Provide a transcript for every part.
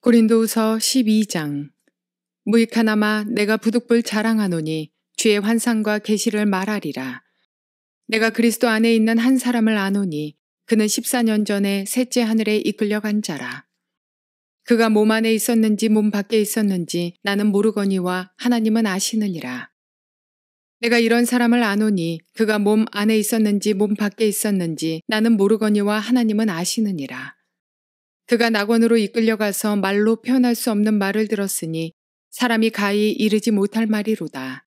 고린도후서 12장. 무익하나마 내가 부득불 자랑하노니 주의 환상과 계시를 말하리라. 내가 그리스도 안에 있는 한 사람을 아노니 그는 14년 전에 셋째 하늘에 이끌려간 자라. 그가 몸 안에 있었는지 몸 밖에 있었는지 나는 모르거니와 하나님은 아시느니라. 내가 이런 사람을 아노니 그가 몸 안에 있었는지 몸 밖에 있었는지 나는 모르거니와 하나님은 아시느니라. 그가 낙원으로 이끌려가서 말로 표현할 수 없는 말을 들었으니 사람이 가히 이르지 못할 말이로다.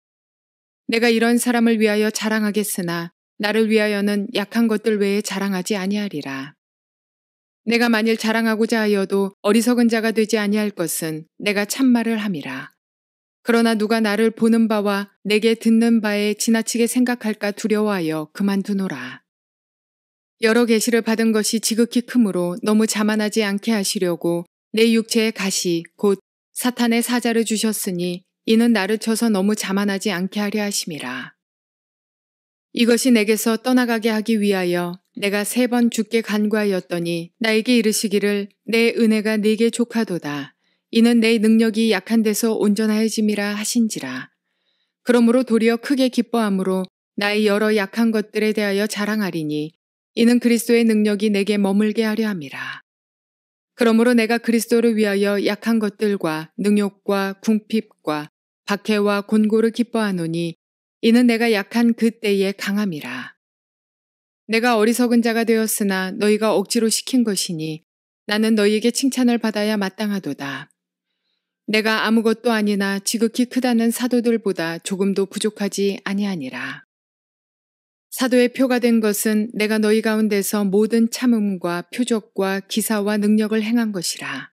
내가 이런 사람을 위하여 자랑하겠으나 나를 위하여는 약한 것들 외에 자랑하지 아니하리라. 내가 만일 자랑하고자 하여도 어리석은 자가 되지 아니할 것은 내가 참말을 함이라. 그러나 누가 나를 보는 바와 내게 듣는 바에 지나치게 생각할까 두려워하여 그만두노라. 여러 계시를 받은 것이 지극히 크므로 너무 자만하지 않게 하시려고 내 육체의 가시 곧 사탄의 사자를 주셨으니 이는 나를 쳐서 너무 자만하지 않게 하려 하심이라. 이것이 내게서 떠나가게 하기 위하여 내가 3번 주께 간구하였더니 나에게 이르시기를 내 은혜가 네게 족하도다. 이는 내 능력이 약한 데서 온전하여짐이라 하신지라. 그러므로 도리어 크게 기뻐함으로 나의 여러 약한 것들에 대하여 자랑하리니 이는 그리스도의 능력이 내게 머물게 하려 함이라. 그러므로 내가 그리스도를 위하여 약한 것들과 능욕과 궁핍과 박해와 곤고를 기뻐하노니 이는 내가 약한 그때의 강함이라. 내가 어리석은 자가 되었으나 너희가 억지로 시킨 것이니 나는 너희에게 칭찬을 받아야 마땅하도다. 내가 아무것도 아니나 지극히 크다는 사도들보다 조금도 부족하지 아니하니라. 사도의 표가 된 것은 내가 너희 가운데서 모든 참음과 표적과 기사와 능력을 행한 것이라.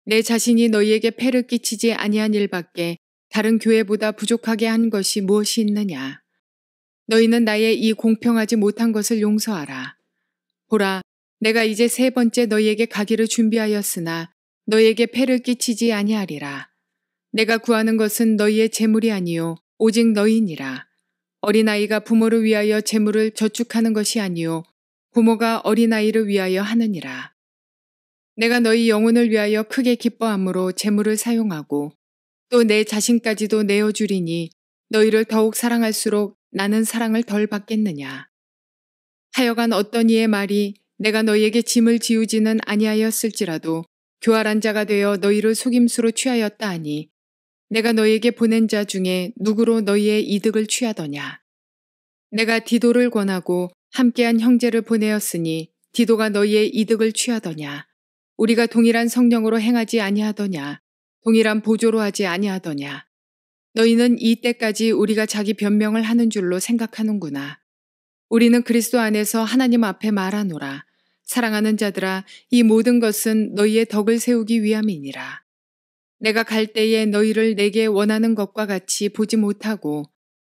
내 자신이 너희에게 폐를 끼치지 아니한 일밖에 다른 교회보다 부족하게 한 것이 무엇이 있느냐. 너희는 나의 이 공평하지 못한 것을 용서하라. 보라, 내가 이제 3번째 너희에게 가기를 준비하였으나 너희에게 폐를 끼치지 아니하리라. 내가 구하는 것은 너희의 재물이 아니요 오직 너희니라. 어린아이가 부모를 위하여 재물을 저축하는 것이 아니요 부모가 어린아이를 위하여 하느니라. 내가 너희 영혼을 위하여 크게 기뻐함으로 재물을 사용하고 또 내 자신까지도 내어주리니 너희를 더욱 사랑할수록 나는 사랑을 덜 받겠느냐. 하여간 어떤 이의 말이 내가 너희에게 짐을 지우지는 아니하였을지라도 교활한 자가 되어 너희를 속임수로 취하였다 하니 내가 너희에게 보낸 자 중에 누구로 너희의 이득을 취하더냐. 내가 디도를 권하고 함께한 형제를 보내었으니 디도가 너희의 이득을 취하더냐. 우리가 동일한 성령으로 행하지 아니하더냐. 동일한 보조로 하지 아니하더냐. 너희는 이 때까지 우리가 자기 변명을 하는 줄로 생각하는구나. 우리는 그리스도 안에서 하나님 앞에 말하노라. 사랑하는 자들아, 이 모든 것은 너희의 덕을 세우기 위함이니라. 내가 갈 때에 너희를 내게 원하는 것과 같이 보지 못하고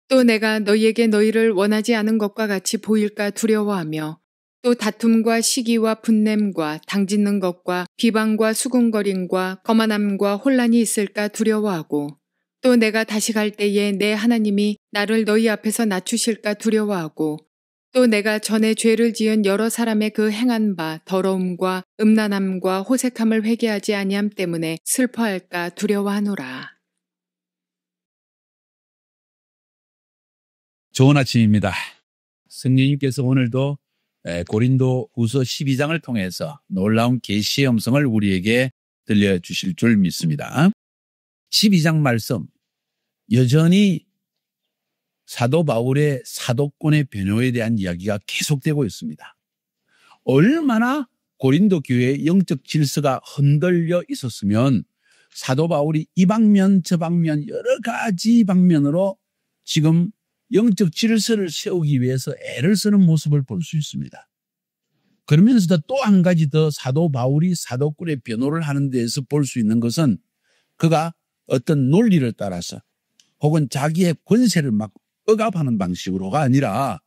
또 내가 너희에게 너희를 원하지 않은 것과 같이 보일까 두려워하며 또 다툼과 시기와 분냄과 당짓는 것과 비방과 수군거림과 거만함과 혼란이 있을까 두려워하고 또 내가 다시 갈 때에 내 하나님이 나를 너희 앞에서 낮추실까 두려워하고 또 내가 전에 죄를 지은 여러 사람의 그 행한 바 더러움과 음란함과 호색함을 회개하지 아니함 때문에 슬퍼할까 두려워하노라. 좋은 아침입니다. 성령님께서 오늘도 고린도후서 12장을 통해서 놀라운 계시의 음성을 우리에게 들려주실 줄 믿습니다. 12장 말씀, 여전히 사도 바울의 사도권의 변호에 대한 이야기가 계속되고 있습니다. 얼마나 고린도 교회의 영적 질서가 흔들려 있었으면 사도 바울이 이 방면 저 방면 여러 가지 방면으로 지금 영적 질서를 세우기 위해서 애를 쓰는 모습을 볼 수 있습니다. 그러면서도 또 한 가지 더 사도 바울이 사도권의 변호를 하는 데에서 볼 수 있는 것은 그가 어떤 논리를 따라서 혹은 자기의 권세를 막 억압하는 방식으로가 아니라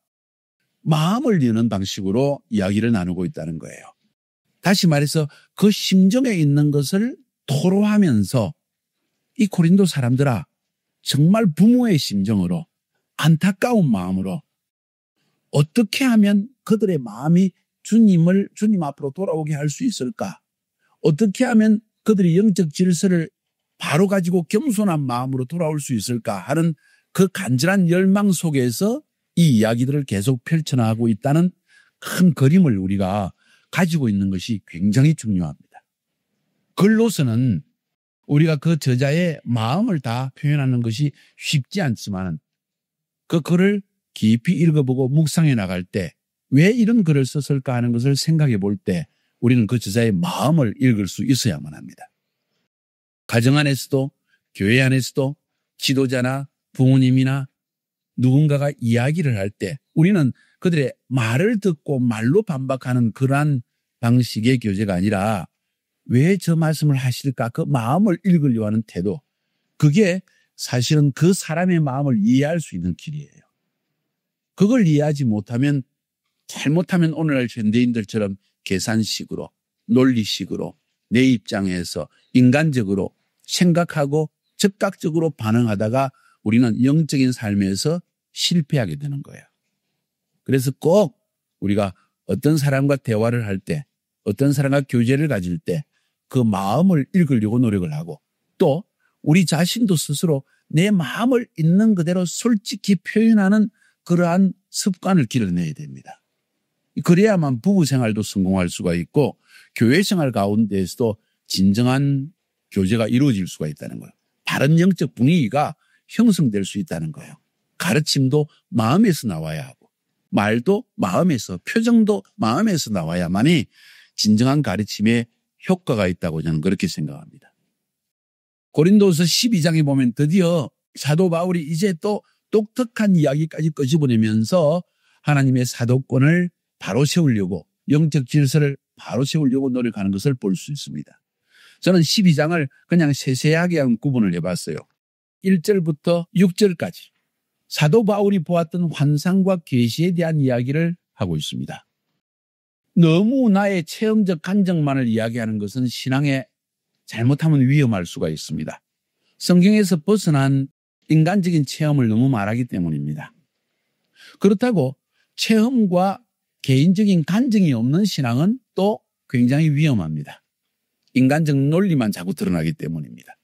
마음을 여는 방식으로 이야기를 나누고 있다는 거예요. 다시 말해서 그 심정에 있는 것을 토로하면서 이 고린도 사람들아, 정말 부모의 심정으로 안타까운 마음으로 어떻게 하면 그들의 마음이 주님 앞으로 돌아오게 할 수 있을까? 어떻게 하면 그들이 영적 질서를 바로 가지고 겸손한 마음으로 돌아올 수 있을까 하는 그 간절한 열망 속에서 이 이야기들을 계속 펼쳐나가고 있다는 큰 그림을 우리가 가지고 있는 것이 굉장히 중요합니다. 글로서는 우리가 그 저자의 마음을 다 표현하는 것이 쉽지 않지만 그 글을 깊이 읽어보고 묵상해 나갈 때 왜 이런 글을 썼을까 하는 것을 생각해 볼 때 우리는 그 저자의 마음을 읽을 수 있어야만 합니다. 가정 안에서도 교회 안에서도 지도자나 부모님이나 누군가가 이야기를 할 때 우리는 그들의 말을 듣고 말로 반박하는 그러한 방식의 교제가 아니라 왜 저 말씀을 하실까 그 마음을 읽으려 하는 태도, 그게 사실은 그 사람의 마음을 이해할 수 있는 길이에요. 그걸 이해하지 못하면 잘못하면 오늘날 현대인들처럼 계산식으로 논리식으로 내 입장에서 인간적으로 생각하고 즉각적으로 반응하다가 우리는 영적인 삶에서 실패하게 되는 거예요. 그래서 꼭 우리가 어떤 사람과 대화를 할 때 어떤 사람과 교제를 가질 때 그 마음을 읽으려고 노력을 하고 또 우리 자신도 스스로 내 마음을 있는 그대로 솔직히 표현하는 그러한 습관을 길러내야 됩니다. 그래야만 부부 생활도 성공할 수가 있고 교회 생활 가운데에서도 진정한 교제가 이루어질 수가 있다는 거예요. 바른 영적 분위기가 형성될 수 있다는 거예요. 가르침도 마음에서 나와야 하고 말도 마음에서, 표정도 마음에서 나와야만이 진정한 가르침에 효과가 있다고 저는 그렇게 생각합니다. 고린도서 12장에 보면 드디어 사도 바울이 이제 또 독특한 이야기까지 끄집어내면서 하나님의 사도권을 바로 세우려고 영적 질서를 바로 세우려고 노력하는 것을 볼 수 있습니다. 저는 12장을 그냥 세세하게 한 구분을 해봤어요. 1절부터 6절까지 사도 바울이 보았던 환상과 계시에 대한 이야기를 하고 있습니다. 너무 나의 체험적 간증만을 이야기하는 것은 신앙에 잘못하면 위험할 수가 있습니다. 성경에서 벗어난 인간적인 체험을 너무 말하기 때문입니다. 그렇다고 체험과 개인적인 간증이 없는 신앙은 또 굉장히 위험합니다. 인간적 논리만 자꾸 드러나기 때문입니다.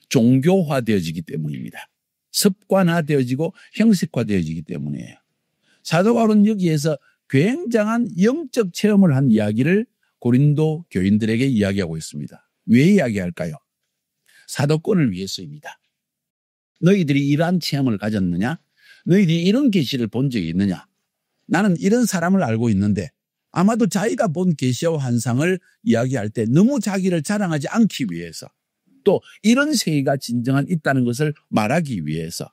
종교화되어지기 때문입니다. 습관화되어지고 형식화되어지기 때문이에요. 사도 바울은 여기에서 굉장한 영적 체험을 한 이야기를 고린도 교인들에게 이야기하고 있습니다. 왜 이야기할까요? 사도권을 위해서입니다. 너희들이 이러한 체험을 가졌느냐? 너희들이 이런 계시를 본 적이 있느냐? 나는 이런 사람을 알고 있는데 아마도 자기가 본 계시와 환상을 이야기할 때 너무 자기를 자랑하지 않기 위해서 또 이런 세계가 진정한 있다는 것을 말하기 위해서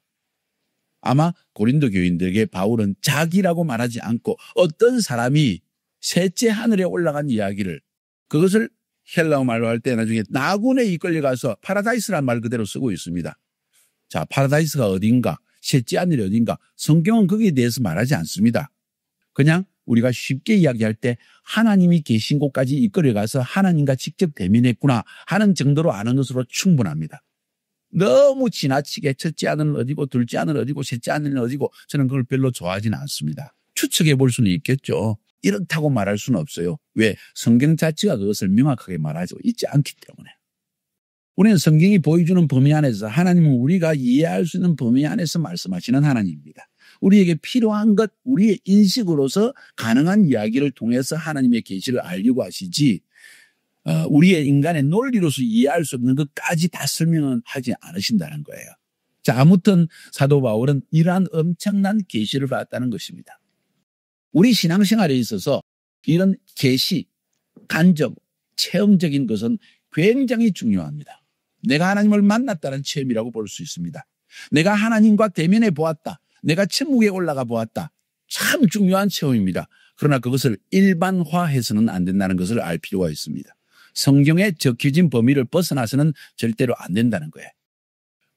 아마 고린도 교인들에게 바울은 자기라고 말하지 않고 어떤 사람이 셋째 하늘에 올라간 이야기를 그것을 헬라어 말로 할 때 나중에 나군에 이끌려가서 파라다이스라는 말 그대로 쓰고 있습니다. 자, 파라다이스가 어딘가 셋째 하늘이 어딘가 성경은 거기에 대해서 말하지 않습니다. 그냥 우리가 쉽게 이야기할 때 하나님이 계신 곳까지 이끌려가서 하나님과 직접 대면했구나 하는 정도로 아는 것으로 충분합니다. 너무 지나치게 첫째 하늘은 어디고 둘째 하늘은 어디고 셋째 하늘은 어디고 저는 그걸 별로 좋아하지는 않습니다. 추측해 볼 수는 있겠죠. 이렇다고 말할 수는 없어요. 왜? 성경 자체가 그것을 명확하게 말하지 있지 않기 때문에. 우리는 성경이 보여주는 범위 안에서 하나님은 우리가 이해할 수 있는 범위 안에서 말씀하시는 하나님입니다. 우리에게 필요한 것, 우리의 인식으로서 가능한 이야기를 통해서 하나님의 계시를 알려고 하시지 우리의 인간의 논리로서 이해할 수 없는 것까지 다 설명은 하지 않으신다는 거예요. 자, 아무튼 사도 바울은 이러한 엄청난 계시를 받았다는 것입니다. 우리 신앙생활에 있어서 이런 계시, 간접, 체험적인 것은 굉장히 중요합니다. 내가 하나님을 만났다는 체험이라고 볼 수 있습니다. 내가 하나님과 대면해 보았다. 내가 천국에 올라가 보았다. 참 중요한 체험입니다. 그러나 그것을 일반화해서는 안 된다는 것을 알 필요가 있습니다. 성경에 적혀진 범위를 벗어나서는 절대로 안 된다는 거예요.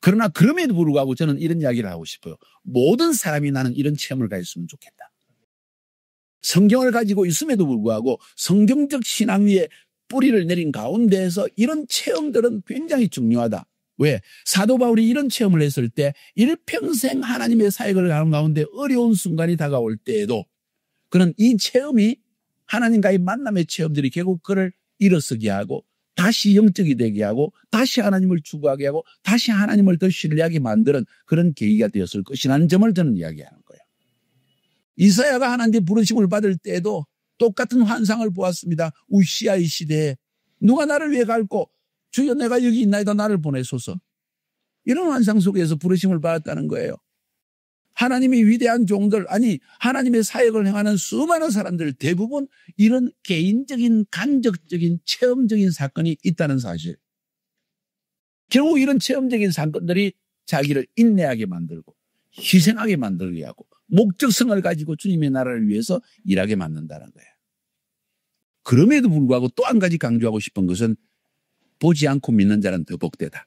그러나 그럼에도 불구하고 저는 이런 이야기를 하고 싶어요. 모든 사람이 나는 이런 체험을 가졌으면 좋겠다. 성경을 가지고 있음에도 불구하고 성경적 신앙 위에 뿌리를 내린 가운데에서 이런 체험들은 굉장히 중요하다. 왜? 사도 바울이 이런 체험을 했을 때 일평생 하나님의 사역을 하는 가운데 어려운 순간이 다가올 때에도 그는 이 체험이 하나님과의 만남의 체험들이 결국 그를 일어서게 하고 다시 영적이 되게 하고 다시 하나님을 추구하게 하고 다시 하나님을 더 신뢰하게 만드는 그런 계기가 되었을 것이라는 점을 저는 이야기하는 거예요. 이사야가 하나님의 부르심을 받을 때에도 똑같은 환상을 보았습니다. 우시아의 시대에 누가 나를 위해 갈고 주여 내가 여기 있나이다 나를 보내소서. 이런 환상 속에서 부르심을 받았다는 거예요. 하나님의 위대한 종들, 아니 하나님의 사역을 행하는 수많은 사람들 대부분 이런 개인적인 간접적인 체험적인 사건이 있다는 사실. 결국 이런 체험적인 사건들이 자기를 인내하게 만들고 희생하게 만들게 하고 목적성을 가지고 주님의 나라를 위해서 일하게 만든다는 거예요. 그럼에도 불구하고 또 한 가지 강조하고 싶은 것은 보지 않고 믿는 자는 더 복되다.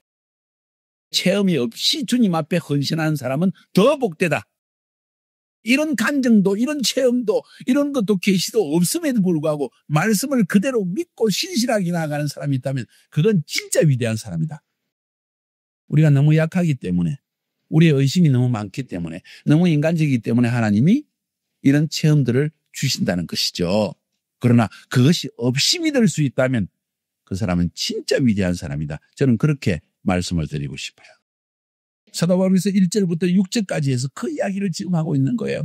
체험이 없이 주님 앞에 헌신하는 사람은 더 복되다. 이런 간증도 이런 체험도 이런 것도 계시도 없음에도 불구하고 말씀을 그대로 믿고 신실하게 나아가는 사람이 있다면 그건 진짜 위대한 사람이다. 우리가 너무 약하기 때문에 우리의 의심이 너무 많기 때문에 너무 인간적이기 때문에 하나님이 이런 체험들을 주신다는 것이죠. 그러나 그것이 없이 믿을 수 있다면 그 사람은 진짜 위대한 사람이다. 저는 그렇게 말씀을 드리고 싶어요. 사도 바울에서 1절부터 6절까지 해서 그 이야기를 지금 하고 있는 거예요.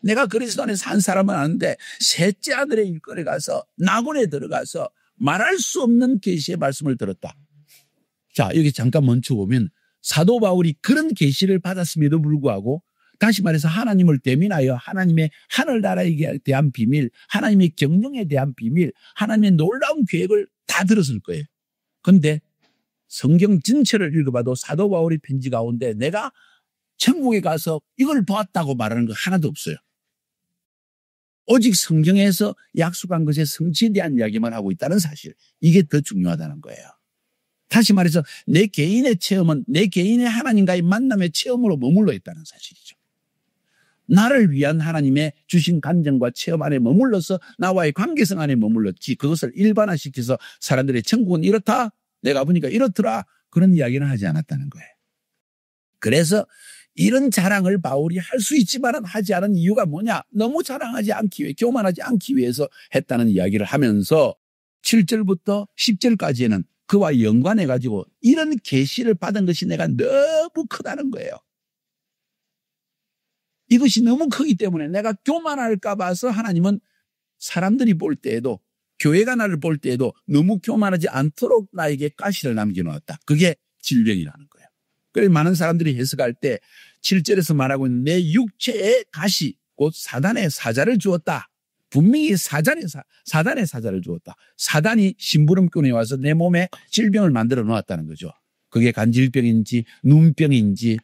내가 그리스도 안에 산 사람은 아는데 셋째 아들의 일거리에 가서 낙원에 들어가서 말할 수 없는 계시의 말씀을 들었다. 자, 여기 잠깐 멈춰보면 사도 바울이 그런 계시를 받았음에도 불구하고 다시 말해서 하나님을 대민하여 하나님의 하늘나라에 대한 비밀, 하나님의 경영에 대한 비밀, 하나님의 놀라운 계획을 다 들었을 거예요. 그런데 성경 전체를 읽어봐도 사도 바울의 편지 가운데 내가 천국에 가서 이걸 보았다고 말하는 거 하나도 없어요. 오직 성경에서 약속한 것의 성취에 대한 이야기만 하고 있다는 사실. 이게 더 중요하다는 거예요. 다시 말해서 내 개인의 체험은 내 개인의 하나님과의 만남의 체험으로 머물러 있다는 사실이죠. 나를 위한 하나님의 주신 간증과 체험 안에 머물러서 나와의 관계성 안에 머물렀지 그것을 일반화시켜서 사람들의 천국은 이렇다. 내가 보니까 이렇더라. 그런 이야기는 하지 않았다는 거예요. 그래서 이런 자랑을 바울이 할 수 있지만 하지 않은 이유가 뭐냐? 너무 자랑하지 않기 위해, 교만하지 않기 위해서 했다는 이야기를 하면서 7절부터 10절까지는 그와 연관해가지고 이런 계시를 받은 것이 내가 너무 크다는 거예요. 이것이 너무 크기 때문에 내가 교만할까 봐서 하나님은 사람들이 볼 때에도 교회가 나를 볼 때에도 너무 교만하지 않도록 나에게 가시를 남겨놓았다. 그게 질병이라는 거예요. 그래서 많은 사람들이 해석할 때 7절에서 말하고 있는 내 육체의 가시, 곧 사단의 사자를 주었다. 분명히 사단의 사자를 주었다. 사단이 심부름꾼에 와서 내 몸에 질병을 만들어 놓았다는 거죠. 그게 간질병인지 눈병인지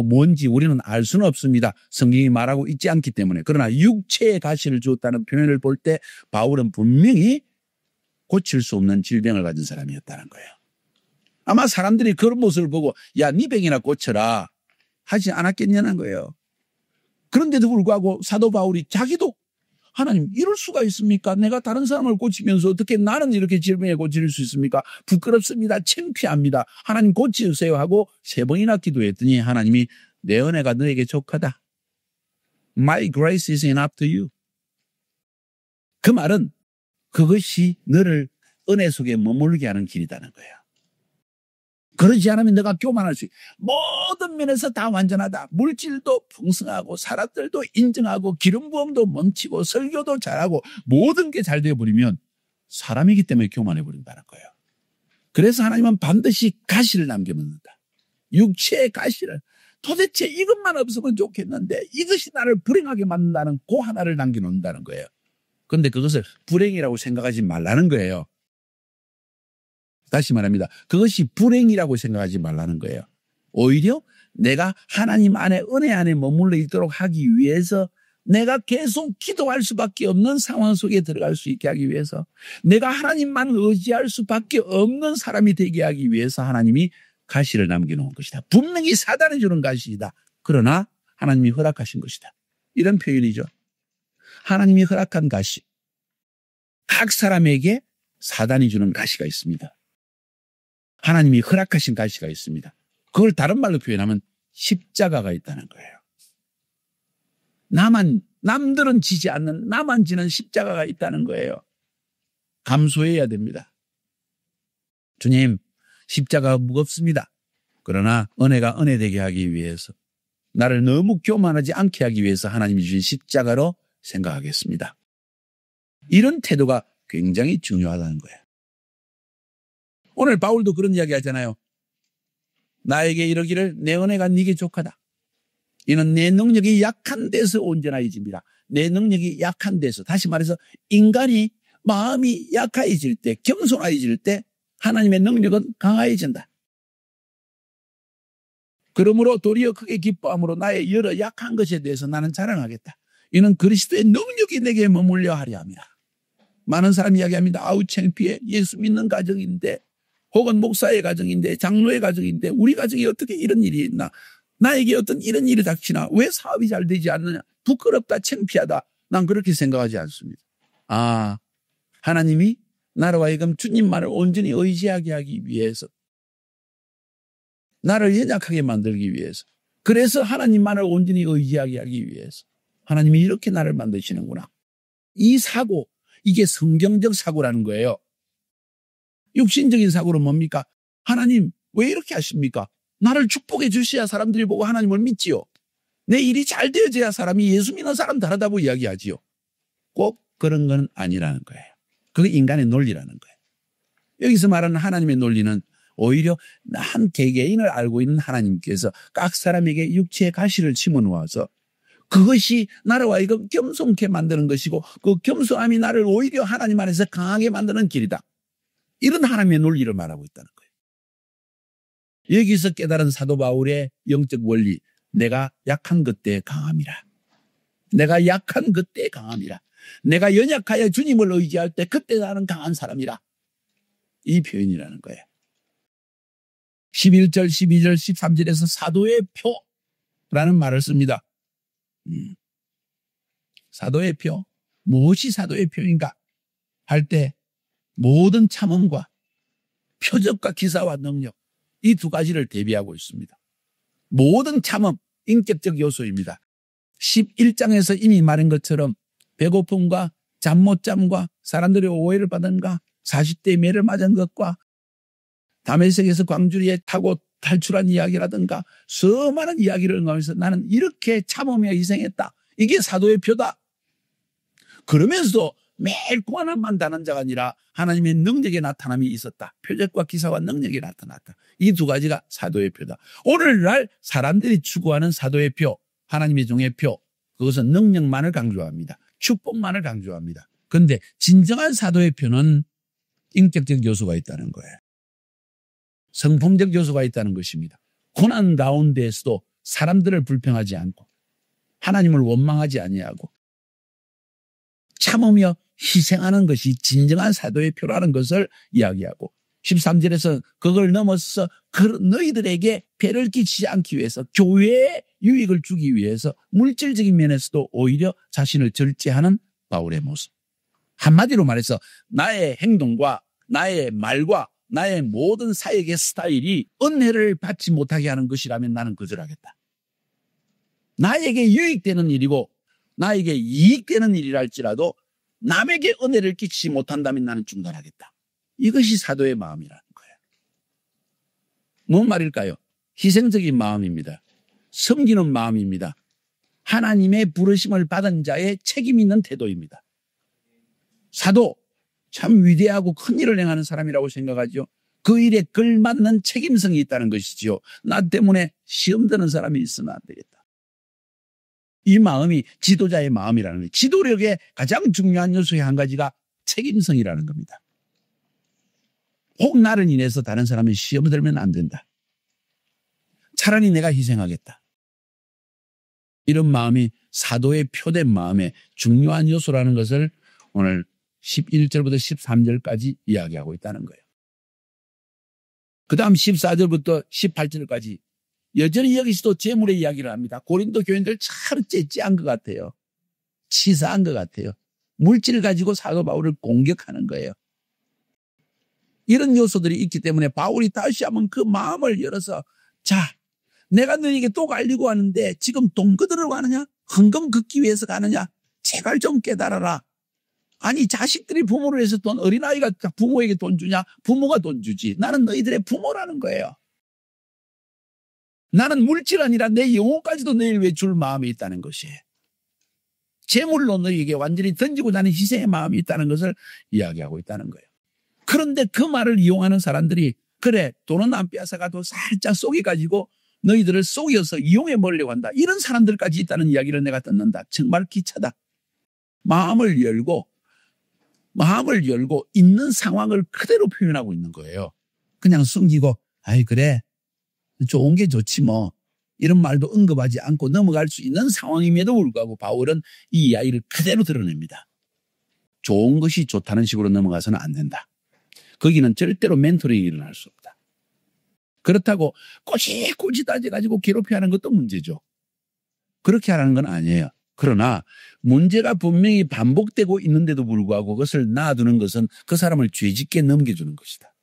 뭔지 우리는 알 수는 없습니다. 성경이 말하고 있지 않기 때문에. 그러나 육체의 가시를 주었다는 표현을 볼 때 바울은 분명히 고칠 수 없는 질병을 가진 사람이었다는 거예요. 아마 사람들이 그런 모습을 보고 야, 네 병이나 고쳐라 하지 않았겠냐는 거예요. 그런데도 불구하고 사도 바울이 자기도 하나님 이럴 수가 있습니까? 내가 다른 사람을 고치면서 어떻게 나는 이렇게 질병에 고칠 수 있습니까? 부끄럽습니다. 창피합니다. 하나님 고치주세요 하고 3번이나 기도했더니 하나님이 내 은혜가 너에게 족하다. My grace is enough to you. 그 말은 그것이 너를 은혜 속에 머물게 하는 길이라는 거예요. 그러지 않으면 내가 교만할 수 있어. 모든 면에서 다 완전하다. 물질도 풍성하고 사람들도 인정하고 기름 부음도 멈추고 설교도 잘하고 모든 게 잘 되어버리면 사람이기 때문에 교만해 버린다는 거예요. 그래서 하나님은 반드시 가시를 남겨놓는다. 육체의 가시를. 도대체 이것만 없으면 좋겠는데 이것이 나를 불행하게 만든다는 그 하나를 남겨놓는다는 거예요. 그런데 그것을 불행이라고 생각하지 말라는 거예요. 다시 말합니다. 그것이 불행이라고 생각하지 말라는 거예요. 오히려 내가 하나님 안에 은혜 안에 머물러 있도록 하기 위해서 내가 계속 기도할 수밖에 없는 상황 속에 들어갈 수 있게 하기 위해서 내가 하나님만 의지할 수밖에 없는 사람이 되게 하기 위해서 하나님이 가시를 남겨놓은 것이다. 분명히 사단이 주는 가시이다. 그러나 하나님이 허락하신 것이다. 이런 표현이죠. 하나님이 허락한 가시. 각 사람에게 사단이 주는 가시가 있습니다. 하나님이 허락하신 가시가 있습니다. 그걸 다른 말로 표현하면 십자가가 있다는 거예요. 남들은 지지 않는 나만 지는 십자가가 있다는 거예요. 감수해야 됩니다. 주님, 십자가가 무겁습니다. 그러나 은혜가 은혜되게 하기 위해서, 나를 너무 교만하지 않게 하기 위해서 하나님이 주신 십자가로 생각하겠습니다. 이런 태도가 굉장히 중요하다는 거예요. 오늘 바울도 그런 이야기 하잖아요. 나에게 이러기를 내 은혜가 네게 족하다. 이는 내 능력이 약한 데서 온전해집니다. 내 능력이 약한 데서, 다시 말해서 인간이 마음이 약해질 때, 겸손해질 때 하나님의 능력은 강해진다. 그러므로 도리어 크게 기뻐함으로 나의 여러 약한 것에 대해서 나는 자랑하겠다. 이는 그리스도의 능력이 내게 머물려 하려 함이라. 많은 사람이 이야기합니다. 아우 창피해. 예수 믿는 가정인데, 혹은 목사의 가정인데, 장로의 가정인데 우리 가정에 어떻게 이런 일이 있나. 나에게 어떤 이런 일이 닥치나. 왜 사업이 잘 되지 않느냐. 부끄럽다, 창피하다. 난 그렇게 생각하지 않습니다. 하나님이 나로 하여금 주님만을 온전히 의지하게 하기 위해서, 나를 연약하게 만들기 위해서, 그래서 하나님만을 온전히 의지하게 하기 위해서 하나님이 이렇게 나를 만드시는구나. 이 사고, 이게 성경적 사고라는 거예요. 육신적인 사고는 뭡니까? 하나님 왜 이렇게 하십니까? 나를 축복해 주셔야 사람들이 보고 하나님을 믿지요. 내 일이 잘 되어져야 사람이 예수 믿는 사람 다르다고 이야기하지요. 꼭 그런 건 아니라는 거예요. 그게 인간의 논리라는 거예요. 여기서 말하는 하나님의 논리는 오히려 한 개개인을 알고 있는 하나님께서 각 사람에게 육체의 가시를 심어놓아서 그것이 나를 하여금 겸손케 만드는 것이고, 그 겸손함이 나를 오히려 하나님 안에서 강하게 만드는 길이다. 이런 하나님의 논리를 말하고 있다는 거예요. 여기서 깨달은 사도 바울의 영적 원리, 내가 약한 그때에 강함이라. 내가 약한 그때에 강함이라. 내가 연약하여 주님을 의지할 때 그때 나는 강한 사람이라. 이 표현이라는 거예요. 11절, 12절, 13절에서 사도의 표라는 말을 씁니다. 사도의 표, 무엇이 사도의 표인가 할 때 모든 참음과 표적과 기사와 능력, 이 두 가지를 대비하고 있습니다. 모든 참음, 인격적 요소입니다. 11장에서 이미 말한 것처럼 배고픔과 잠 못 잠과 사람들의 오해를 받은가, 40대의 매를 맞은 것과 다메섹에서 광주리에 타고 탈출한 이야기라든가 수많은 이야기를 응하면서 나는 이렇게 참으며 희생했다. 이게 사도의 표다. 그러면서도 매일 고난만 당한 자가 아니라 하나님의 능력의 나타남이 있었다. 표적과 기사와 능력이 나타났다. 이 두 가지가 사도의 표다. 오늘날 사람들이 추구하는 사도의 표, 하나님의 종의 표, 그것은 능력만을 강조합니다. 축복만을 강조합니다. 그런데 진정한 사도의 표는 인격적 요소가 있다는 거예요. 성품적 요소가 있다는 것입니다. 고난 가운데에서도 사람들을 불평하지 않고 하나님을 원망하지 아니하고 참으며 희생하는 것이 진정한 사도의 표라는 것을 이야기하고, 13절에서 그걸 넘어서 너희들에게 배를 끼치지 않기 위해서, 교회에 유익을 주기 위해서 물질적인 면에서도 오히려 자신을 절제하는 바울의 모습. 한마디로 말해서 나의 행동과 나의 말과 나의 모든 사역의 스타일이 은혜를 받지 못하게 하는 것이라면 나는 거절하겠다. 나에게 유익되는 일이고 나에게 이익되는 일이라 할지라도 남에게 은혜를 끼치지 못한다면 나는 중단하겠다. 이것이 사도의 마음이라는 거예요. 뭔 말일까요? 희생적인 마음입니다. 섬기는 마음입니다. 하나님의 부르심을 받은 자의 책임 있는 태도입니다. 사도, 참 위대하고 큰 일을 행하는 사람이라고 생각하죠. 그 일에 걸맞는 책임성이 있다는 것이지요. 나 때문에 시험 드는 사람이 있으면 안 되겠다. 이 마음이 지도자의 마음이라는 거예요. 지도력의 가장 중요한 요소의 한 가지가 책임성이라는 겁니다. 혹 나를 인해서 다른 사람이 시험 들면 안 된다. 차라리 내가 희생하겠다. 이런 마음이 사도의 표된 마음의 중요한 요소라는 것을 오늘 11절부터 13절까지 이야기하고 있다는 거예요. 그 다음 14절부터 18절까지 여전히 여기서도 재물의 이야기를 합니다. 고린도 교인들 참 째째한 것 같아요. 치사한 것 같아요. 물질을 가지고 사도 바울을 공격하는 거예요. 이런 요소들이 있기 때문에 바울이 다시 한번 그 마음을 열어서, 자, 내가 너에게 또 가려고 하는데 지금 돈 걷으러 가느냐? 헌금 걷기 위해서 가느냐? 제발 좀 깨달아라. 아니 자식들이 부모를 해서 돈, 어린아이가 부모에게 돈 주냐? 부모가 돈 주지. 나는 너희들의 부모라는 거예요. 나는 물질 아니라 내 영혼까지도 너희를 위해 줄 마음이 있다는 것이에요. 재물로 너희에게 완전히 던지고자 하는 희생의 마음이 있다는 것을 이야기하고 있다는 거예요. 그런데 그 말을 이용하는 사람들이 그래 돈은 안 빼앗아가도 살짝 속여가지고 너희들을 속여서 이용해 먹으려고 한다. 이런 사람들까지 있다는 이야기를 내가 듣는다. 정말 기차다. 마음을 열고 있는 상황을 그대로 표현하고 있는 거예요. 그냥 숨기고 아이 그래 좋은 게 좋지 뭐 이런 말도 언급하지 않고 넘어갈 수 있는 상황임에도 불구하고 바울은 이 이야기를 그대로 드러냅니다. 좋은 것이 좋다는 식으로 넘어가서는 안 된다. 거기는 절대로 멘토링이 일어날 수 없다. 그렇다고 꼬치꼬치 따져가지고 괴롭혀하는 것도 문제죠. 그렇게 하라는 건 아니에요. 그러나 문제가 분명히 반복되고 있는데도 불구하고 그것을 놔두는 것은 그 사람을 죄짓게 넘겨주는 것이다.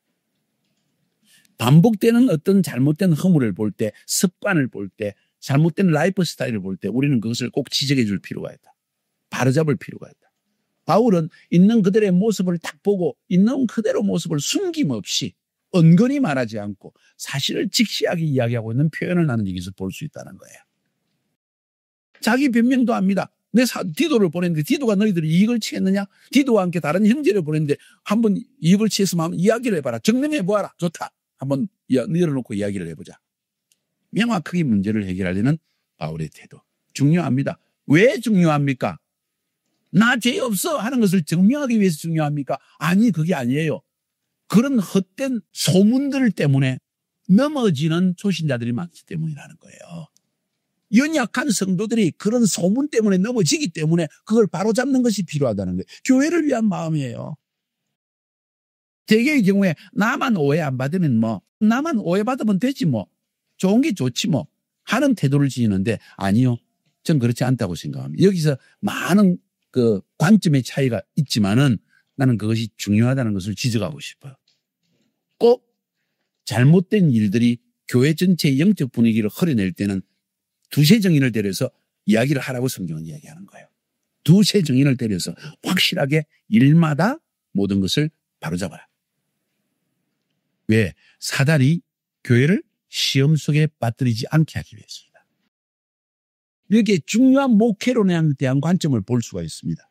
반복되는 어떤 잘못된 허물을 볼 때, 습관을 볼 때, 잘못된 라이프 스타일을 볼 때 우리는 그것을 꼭 지적해 줄 필요가 있다. 바로잡을 필요가 있다. 바울은 있는 그들의 모습을 딱 보고 있는 그대로 모습을 숨김없이 은근히 말하지 않고 사실을 직시하게 이야기하고 있는 표현을 나는 여기서 볼 수 있다는 거예요. 자기 변명도 합니다. 내 디도를 보냈는데 디도가 너희들이 이익을 취했느냐? 디도와 함께 다른 형제를 보냈는데 한번 이익을 취했으면 한번 이야기를 해봐라. 증명해 보아라. 좋다. 한번 열어놓고 이야기를 해보자. 명확하게 문제를 해결하려는 바울의 태도. 중요합니다. 왜 중요합니까? 나 죄 없어 하는 것을 증명하기 위해서 중요합니까? 아니 그게 아니에요. 그런 헛된 소문들 때문에 넘어지는 초신자들이 많기 때문이라는 거예요. 연약한 성도들이 그런 소문 때문에 넘어지기 때문에 그걸 바로잡는 것이 필요하다는 거예요. 교회를 위한 마음이에요. 대개의 경우에 나만 오해 안 받으면 뭐 나만 오해받으면 되지 뭐 좋은 게 좋지 뭐 하는 태도를 지니는데 아니요. 전 그렇지 않다고 생각합니다. 여기서 많은 그 관점의 차이가 있지만은 나는 그것이 중요하다는 것을 지적하고 싶어요. 꼭 잘못된 일들이 교회 전체의 영적 분위기를 흐려낼 때는 두세 정인을 데려서 이야기를 하라고 성경은 이야기하는 거예요. 두세 정인을 데려서 확실하게 일마다 모든 것을 바로잡아라. 왜? 사단이 교회를 시험 속에 빠뜨리지 않게 하기 위해서입니다. 이렇게 중요한 목회론에 대한 관점을 볼 수가 있습니다.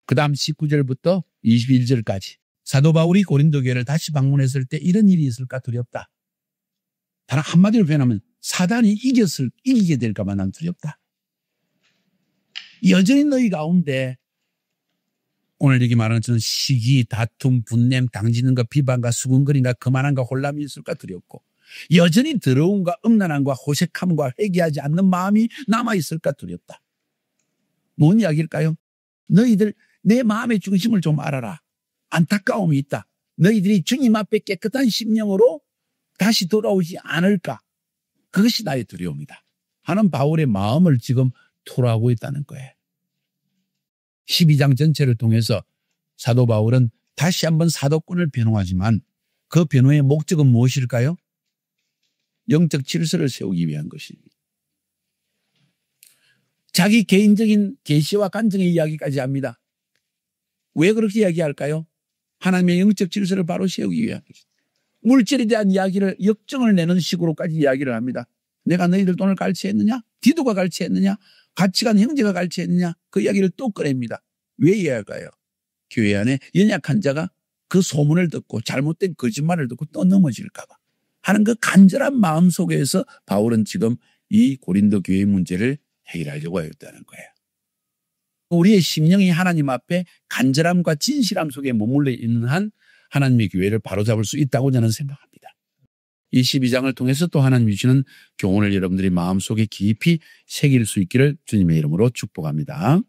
그 다음 19절부터 21절까지 사도 바울이 고린도 교회를 다시 방문했을 때 이런 일이 있을까 두렵다. 다른 한마디로 표현하면 사단이 이기게 될까 봐 난 두렵다. 여전히 너희 가운데 오늘 여기 말하는 저는 시기, 다툼, 분냄, 당지는가, 비방과 수군거림과 거만함과 혼란이 있을까 두렵고 여전히 더러움과 음란함과 호색함과 회개하지 않는 마음이 남아있을까 두렵다. 뭔 이야기일까요? 너희들 내 마음의 중심을 좀 알아라. 안타까움이 있다. 너희들이 주님 앞에 깨끗한 심령으로 다시 돌아오지 않을까. 그것이 나의 두려움이다. 하는 바울의 마음을 지금 토로하고 있다는 거예요. 12장 전체를 통해서 사도 바울은 다시 한번 사도권을 변호하지만 그 변호의 목적은 무엇일까요? 영적 질서를 세우기 위한 것입니다. 자기 개인적인 계시와 간증의 이야기까지 합니다. 왜 그렇게 이야기할까요? 하나님의 영적 질서를 바로 세우기 위한 것입니다. 물질에 대한 이야기를 역정을 내는 식으로까지 이야기를 합니다. 내가 너희들 돈을 갈취했느냐? 디도가 갈취했느냐? 같이 간 형제가 갈취했느냐? 그 이야기를 또 꺼냅니다. 왜 이해할까요? 교회 안에 연약한 자가 그 소문을 듣고 잘못된 거짓말을 듣고 또 넘어질까 봐 하는 그 간절한 마음 속에서 바울은 지금 이 고린도 교회의 문제를 해결하려고 하였다는 거예요. 우리의 심령이 하나님 앞에 간절함과 진실함 속에 머물러 있는 한 하나님의 교회를 바로잡을 수 있다고 저는 생각합니다. 이 12장을 통해서 또 하나님이 주시는 교훈을 여러분들이 마음속에 깊이 새길 수 있기를 주님의 이름으로 축복합니다.